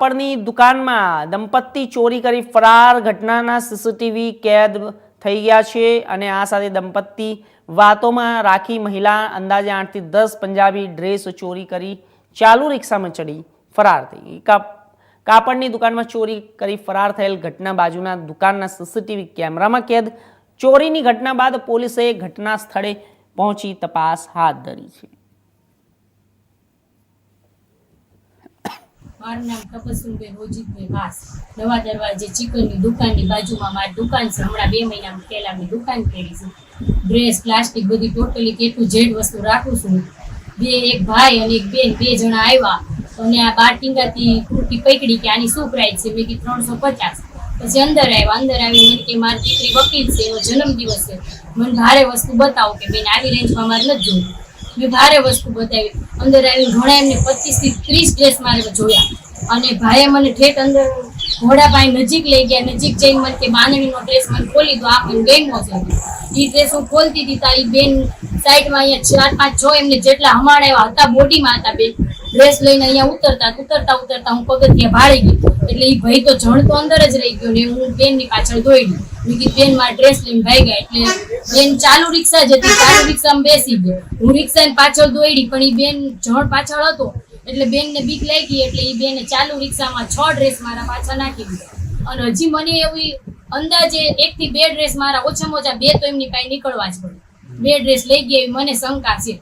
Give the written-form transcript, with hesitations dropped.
કાપડની દુકાનમાં દંપતી ચોરી કરી ફરાર ઘટનાના સીસીટીવી કેદ થઈ ગયા છે અને આ સાથે દંપતી વાતોમાં રાખી મહિલા અંદાજે 8 થી 10 પંજાબી ડ્રેસ ચોરી કરી ચાલુ રિક્ષામાં ચડી ફરાર થઈ. કાપડની દુકાનમાં ચોરી કરી ફરાર થયેલ ઘટના બાજુના દુકાનના સીસીટીવી કેમેરામાં કેદ. ચોરીની ઘટના બાદ પોલીસે ઘટના સ્થળે પહોંચી તપાસ હાથ ધરી છે. મારું નામ તપસ્વીબેન રોજીતભાઈ વાસ, નવા દરવાજે ચિકનની દુકાનની બાજુમાં મારી દુકાન છે. હમણાં 2 મહિના પહેલા મેં દુકાન કરી છે. ડ્રેસ, પ્લાસ્ટિક બધી ટોટલી કેટલું જેડ વસ્તુ રાખું છું. એક ભાઈ અને એક બેન 2 જણા આવ્યા અને આ બારટીંગાથી કુર્તી પકડી કે આની શું પ્રાઇસ છે? મેં કીધું 350. પછી અંદર આવી મને કે મારી દીકરી વકીલ છે, એનો જન્મદિવસ છે, મને ભારે વસ્તુ બતાવો કે બેન આવી રેન્જમાં મારે નથી જોયું. મેં ભારે વસ્તુ બતાવી. અંદર આવીને ઘણા એમને 25 થી 30 ડ્રેસ મારે જોયા અને ભાઈએ મને ઠેઠ અંદર ઘોડાભાઈ નજીક લઈ ગયા. નજીક જઈને મને કે બાંધણીનો ડ્રેસ મને ખોલી દો, આ મને ગેમો છે. એ ડ્રેસ હું ખોલતી હતી તારી બેન સાઈડમાં અહીંયા 4, 5, 6 એમને જેટલા હમાડા એવા હતા બોડીમાં હતા. બે ડ્રેસ લઈને અહીંયા ઉતરતા હું પગથિયા ભાળી ગઈ. એટલે એ ભાઈ તો જણ તો અંદર જ રહી ગયો ને હું બેનની પાછળ દોડી. મેં કીધું બેન મારા ડ્રેસ લઈને ભાઈ ગયા. એટલે બેન ચાલુ રિક્ષા જ હતી, ચાલુ રિક્ષામાં બેસી ગઈ. હું રિક્ષાની પાછળ દોડી પણ એ બેન જણ પાછળ હતો એટલે બેનને બીક લાગી. એટલે એ બેને ચાલુ રિક્ષામાં 6 ડ્રેસ મારા પાછા નાખી દીધા. અને હજી મને એવી અંદાજે 1 થી 2 ડ્રેસ મારા ઓછામાં ઓછા 2 તો એમની પાસે નીકળવા જ પડે. 2 ડ્રેસ લઈ ગયા એવી મને શંકા છે.